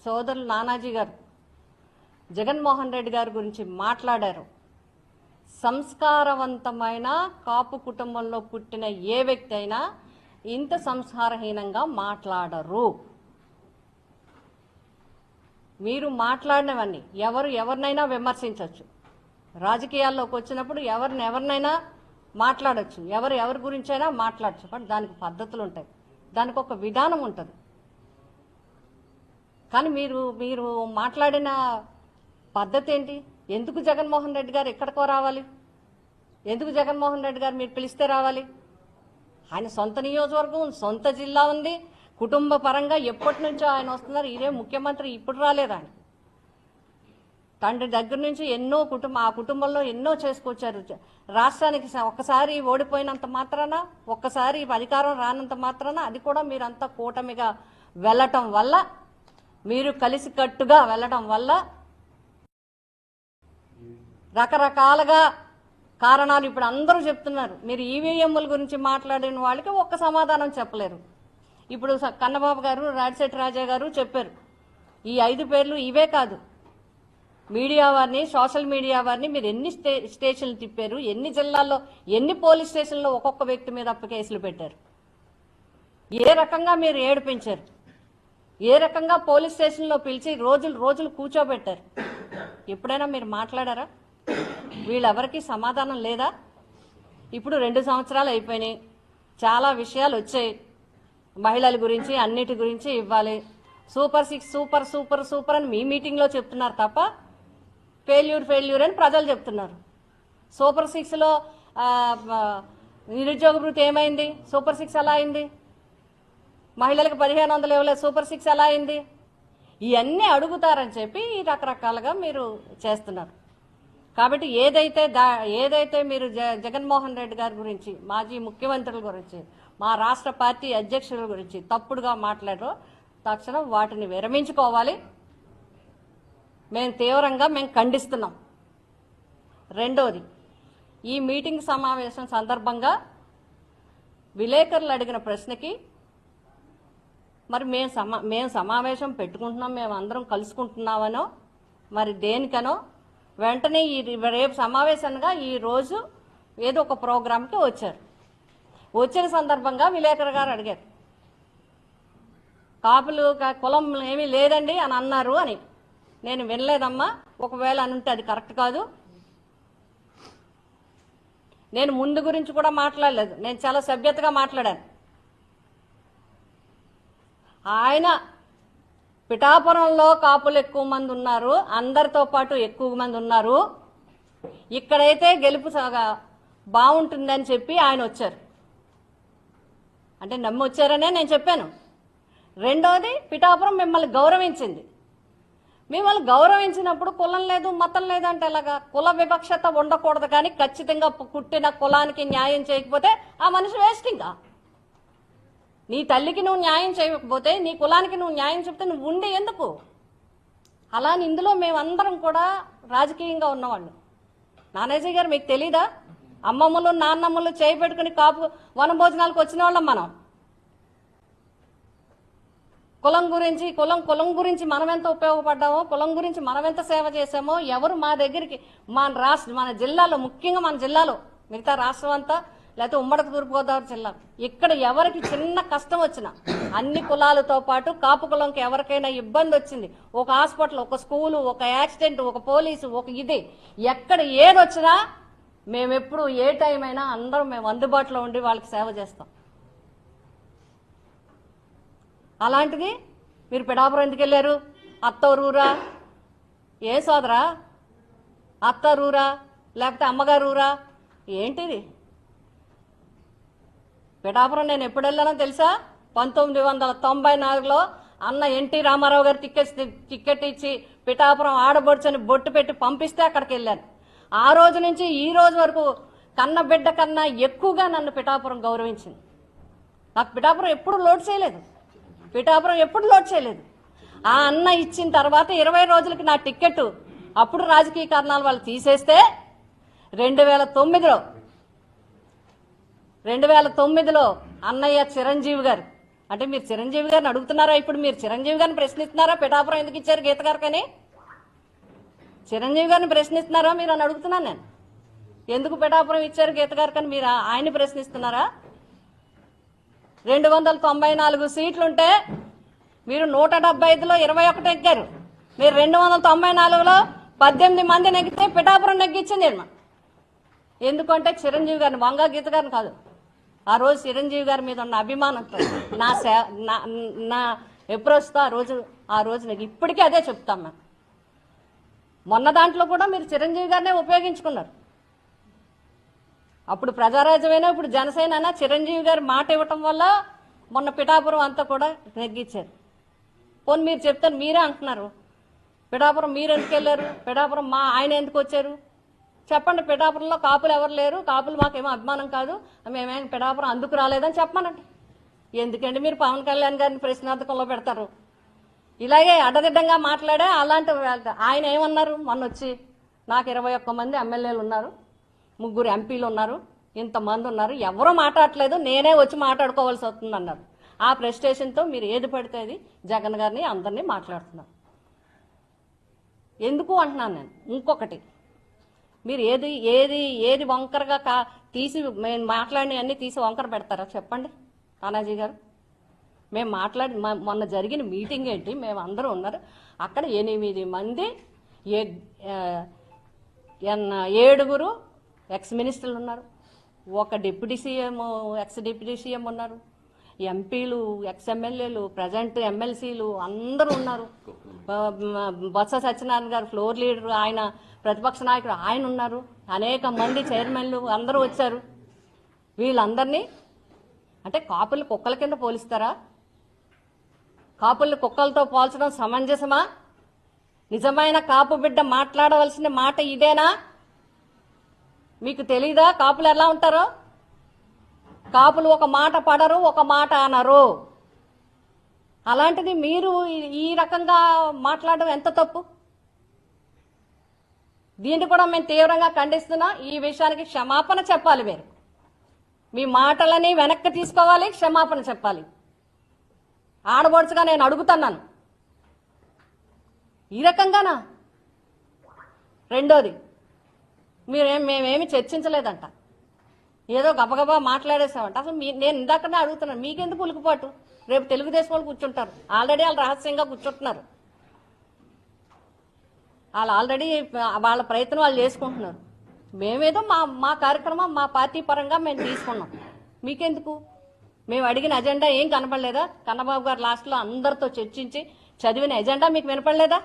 సోదరులు నానాజీ గారు జగన్మోహన్ రెడ్డి గారి గురించి మాట్లాడారు. సంస్కారవంతమైన కాపు కుటుంబంలో పుట్టిన ఏ వ్యక్తి అయినా ఇంత సంస్కారహీనంగా మాట్లాడరు. మీరు మాట్లాడినవన్నీ ఎవరినైనా విమర్శించవచ్చు, రాజకీయాల్లోకి వచ్చినప్పుడు ఎవరినైనా మాట్లాడచ్చు, ఎవరి గురించైనా మాట్లాడచ్చు. బట్ దానికి పద్ధతులు ఉంటాయి, దానికి ఒక విధానం ఉంటుంది. కానీ మీరు మాట్లాడిన పద్ధతి ఏంటి? ఎందుకు జగన్మోహన్ రెడ్డి గారు ఎక్కడికో రావాలి? ఎందుకు జగన్మోహన్ రెడ్డి గారు మీరు పిలిస్తే రావాలి? ఆయన సొంత నియోజకవర్గం, సొంత జిల్లా ఉంది, కుటుంబ పరంగా ఎప్పటి నుంచో ఆయన వస్తున్నారు. ఇదే ముఖ్యమంత్రి ఇప్పుడు రాలేదు. ఆయన తండ్రి దగ్గర నుంచి ఆ కుటుంబంలో ఎన్నో చేసుకొచ్చారు. రాష్ట్రానికి ఒక్కసారి ఓడిపోయినంత మాత్రాన, ఒక్కసారి అధికారం రానంత మాత్రాన, అది కూడా మీరంతా కూటమిగా వెళ్ళటం వల్ల, మీరు కలిసికట్టుగా వెళ్ళటం వల్ల రకరకాలుగా కారణాలు ఇప్పుడు అందరూ చెప్తున్నారు. మీరు ఈవీఎంల గురించి మాట్లాడిన వాళ్ళకి ఒక్క సమాధానం చెప్పలేరు. ఇప్పుడు కన్నబాబు గారు, రాజశేఖర రాజా గారు చెప్పారు. ఈ 5 పేర్లు ఇవే కాదు, మీడియా వారిని, సోషల్ మీడియా వారిని మీరు ఎన్ని స్టేషన్లు తిప్పారు, ఎన్ని జిల్లాల్లో, ఎన్ని పోలీస్ స్టేషన్లో ఒక్కొక్క వ్యక్తి మీద కేసులు పెట్టారు, ఏ రకంగా మీరు ఏడిపించారు, ఏ రకంగా పోలీస్ స్టేషన్లో పిలిచి రోజులు కూర్చోబెట్టారు. ఎప్పుడైనా మీరు మాట్లాడారా? వీళ్ళెవరికి సమాధానం లేదా? ఇప్పుడు 2 సంవత్సరాలు అయిపోయినాయి, చాలా విషయాలు వచ్చాయి. మహిళల గురించి, అన్నిటి గురించి ఇవ్వాలి. సూపర్ 6 సూపర్ అని మీ మీటింగ్లో చెప్తున్నారు తప్ప ఫెయిల్యూర్ అని ప్రజలు చెప్తున్నారు. సూపర్ 6లో నిరుద్యోగ భృతి ఏమైంది? సూపర్ 6 ఎలా అయింది? మహిళలకు 1500 ఇవ్వలేదు, సూపర్ 6 ఎలా అయింది? ఇవన్నీ అడుగుతారని చెప్పి రకరకాలుగా మీరు చేస్తున్నారు. కాబట్టి ఏదైతే మీరు జగన్మోహన్ రెడ్డి గారి గురించి, మాజీ ముఖ్యమంత్రుల గురించి, మా రాష్ట్ర పార్టీ అధ్యక్షుల గురించి తప్పుడుగా మాట్లాడారో తక్షణం వాటిని విరమించుకోవాలి. మేము తీవ్రంగా ఖండిస్తున్నాం. రెండోది, ఈ మీటింగ్ సమావేశం సందర్భంగా విలేకరులు అడిగిన ప్రశ్నకి మరి మేము సమావేశం పెట్టుకుంటున్నాం, మేము అందరం కలుసుకుంటున్నామనో మరి దేనికనో వెంటనే రేపు సమావేశంగా ఈరోజు ఏదో ఒక ప్రోగ్రాంకి వచ్చారు. వచ్చిన సందర్భంగా విలేకరు గారు అడిగారు, కాపులు కులం ఏమీ లేదండి అని అన్నారు అని. నేను వినలేదమ్మా, ఒకవేళ అనుంటే అది కరెక్ట్ కాదు. నేను ముందు గురించి కూడా మాట్లాడలేదు, నేను చాలా సభ్యతగా మాట్లాడాను. ఆయన పిఠాపురంలో కాపులు ఎక్కువ మంది ఉన్నారు, అందరితో పాటు ఎక్కువ మంది ఉన్నారు, ఇక్కడైతే గెలుపు బాగుంటుందని చెప్పి ఆయన వచ్చారు. అంటే నమ్మి వచ్చారనే నేను చెప్పాను. రెండోది, పిఠాపురం మిమ్మల్ని గౌరవించింది. మిమ్మల్ని గౌరవించినప్పుడు కులం లేదు, మతం లేదు అంటే ఎలాగా? కుల వివక్షత ఉండకూడదు, కానీ ఖచ్చితంగా పుట్టిన కులానికి న్యాయం చేయకపోతే ఆ మనిషి వేస్ట్. ఇంకా నీ తల్లికి నువ్వు న్యాయం చేయకపోతే, నీ కులానికి నువ్వు న్యాయం చెప్తే నువ్వు ఉండి ఎందుకు? అలాని ఇందులో మేమందరం కూడా రాజకీయంగా ఉన్నవాళ్ళు. నానాజీ గారు మీకు తెలీదా? అమ్మమ్మలు నాన్నమ్మలు చేయి పెట్టుకుని కాపు వనభోజనాలకు వచ్చిన వాళ్ళం మనం. కులం గురించి మనం ఎంత ఉపయోగపడ్డామో, కులం గురించి మనం ఎంత సేవ చేసామో, ఎవరు మా దగ్గరికి మన జిల్లాలో, ముఖ్యంగా మన జిల్లాలో, మిగతా రాష్ట్రం అంతా లేకపోతే ఉమ్మడి తూర్పుగోదావరి జిల్లా, ఇక్కడ ఎవరికి చిన్న కష్టం వచ్చినా, అన్ని కులాలతో పాటు కాపు కులంకి ఎవరికైనా ఇబ్బంది వచ్చింది, ఒక హాస్పిటల్, ఒక స్కూలు, ఒక యాక్సిడెంట్, ఒక పోలీసు, ఒక ఇది, ఎక్కడ ఏది వచ్చినా మేమెప్పుడు ఏ టైం అయినా అందరం మేము అందుబాటులో ఉండి వాళ్ళకి సేవ చేస్తాం. అలాంటిది మీరు పిఠాపురం ఎందుకు వెళ్ళారు? అత్తూరురా? ఏ సోదరా? అత్తూరురా లేకపోతే అమ్మగారురా? ఏంటిది? పిఠాపురం నేను ఎప్పుడు వెళ్ళానో తెలుసా? 1994లో అన్న ఎన్టీ రామారావు గారు టికెట్ ఇచ్చి పిఠాపురం ఆడబొడుచని బొట్టు పెట్టి పంపిస్తే అక్కడికి వెళ్ళాను. ఆ రోజు నుంచి ఈ రోజు వరకు కన్న బిడ్డ కన్నా ఎక్కువగా నన్ను పిఠాపురం గౌరవించింది. నాకు పిఠాపురం ఎప్పుడు లోడ్ చేయలేదు. ఆ అన్న ఇచ్చిన తర్వాత 20 రోజులకి నా టికెట్ అప్పుడు రాజకీయ కారణాల వాళ్ళు తీసేస్తే 2009లో అన్నయ్య చిరంజీవి గారు అంటే మీరు చిరంజీవి గారిని అడుగుతున్నారా? ఇప్పుడు మీరు చిరంజీవి గారిని ప్రశ్నిస్తున్నారా పిఠాపురం ఎందుకు ఇచ్చారు గీత గారికని? చిరంజీవి గారిని ప్రశ్నిస్తున్నారా మీరు అని అడుగుతున్నాను నేను. ఎందుకు పిఠాపురం ఇచ్చారు గీత గారికని మీరు ఆయన్ని ప్రశ్నిస్తున్నారా? 294 సీట్లుంటే మీరు 175లో 21 ఎక్కారు. మీరు 294లో 18 మంది నెగ్గితే పిఠాపురం నెగ్గించింది. ఎందుకంటే చిరంజీవి గారిని, వంగ గీత గారిని కాదు, ఆ రోజు చిరంజీవి గారి మీద ఉన్న అభిమానంతో నా అప్రోచ్తో ఆ రోజు నాకు ఇప్పటికీ అదే చెప్తాం మేము. మొన్న దాంట్లో కూడా మీరు చిరంజీవి గారినే ఉపయోగించుకున్నారు. అప్పుడు ప్రజారాజ్యమైనా ఇప్పుడు జనసేన చిరంజీవి గారి మాట ఇవ్వటం వల్ల మొన్న పిఠాపురం అంతా కూడా నెగ్గించారు. పోనీ మీరు చెప్తాను, మీరే అంటున్నారు పిఠాపురం మీరు ఎందుకు వెళ్ళారు, పిఠాపురం ఆయన ఎందుకు వచ్చారు చెప్పండి. పిఠాపురంలో కాపులు ఎవరు లేరు, కాపులు మాకేమో అభిమానం కాదు, మేమేం పిఠాపురం అందుకు రాలేదని చెప్పమనండి. ఎందుకండి మీరు పవన్ కళ్యాణ్ గారిని ప్రశ్నార్థకంలో పెడతారు? ఇలాగే అడ్డదిడ్డంగా మాట్లాడే అలాంటి ఆయన ఏమన్నారు మొన్న వచ్చి, నాకు 21 మంది ఎమ్మెల్యేలు ఉన్నారు, 3 ఎంపీలు ఉన్నారు, ఇంతమంది ఉన్నారు, ఎవరూ మాట్లాడట్లేదు, నేనే వచ్చి మాట్లాడుకోవాల్సి వస్తుంది అన్నారు. ఆ ప్రెస్టేషన్తో మీరు ఏది పడితే అది జగన్ గారిని అందరినీ మాట్లాడుతున్నారు. ఎందుకు అంటున్నాను నేను. ఇంకొకటి, మీరు ఏది వంకరగా తీసి మేము మాట్లాడినవన్నీ తీసి వంకర పెడతారా చెప్పండి తానాజీ గారు? మేము మాట్లాడి మొన్న జరిగిన మీటింగ్ ఏంటి, మేము అందరూ ఉన్నారు అక్కడ. 8 మంది 7 ఎక్స్ మినిస్టర్లు ఉన్నారు, 1 deputy CM, X deputy CM ఉన్నారు, ఎంపీలు, ఎక్స్ ఎమ్మెల్యేలు, ప్రజెంట్ ఎమ్మెల్సీలు అందరూ ఉన్నారు. బొత్స సత్యనారాయణ గారు ఫ్లోర్ లీడర్, ఆయన ప్రతిపక్ష నాయకుడు ఆయన ఉన్నారు, అనేక మంది చైర్మన్లు అందరూ వచ్చారు. వీళ్ళందరినీ అంటే కాపులు కుక్కల కింద పోలిస్తారా? కాపుల్ని కుక్కలతో పోల్చడం సమంజసమా? నిజమైన కాపు బిడ్డ మాట్లాడవలసిన మాట ఇదేనా? మీకు తెలీదా కాపులు ఎలా ఉంటారో? కాపులు ఒక మాట పడరు, ఒక మాట అనరు. అలాంటిది మీరు ఈ రకంగా మాట్లాడడం ఎంత తప్పు? దీన్ని కూడా మేము తీవ్రంగా ఖండిస్తున్నాం. ఈ విషయానికి క్షమాపణ చెప్పాలి. మీరు మీ మాటలని వెనక్కి తీసుకోవాలి, క్షమాపణ చెప్పాలి. ఆడబడుచుగా నేను అడుగుతున్నాను, ఈ రకంగానా? రెండోది, మేమేమి చర్చించలేదంట, ఏదో గబగబా మాట్లాడేసామంట. అసలు నేను ఇందాకనే అడుగుతున్నాను, మీకెందుకు ఉలికిపాటు? రేపు తెలుగుదేశం వాళ్ళు కూర్చుంటారు, ఆల్రెడీ వాళ్ళు రహస్యంగా కూర్చుంటున్నారు, వాళ్ళు ఆల్రెడీ వాళ్ళ ప్రయత్నం వాళ్ళు చేసుకుంటున్నారు. మేమేదో మా కార్యక్రమం మా పార్టీ పరంగా మేము తీసుకున్నాం, మీకెందుకు? మేము అడిగిన ఎజెండా ఏం కనపడలేదా? కన్నబాబు గారు లాస్ట్లో అందరితో చర్చించి చదివిన ఎజెండా మీకు వినపడలేదా?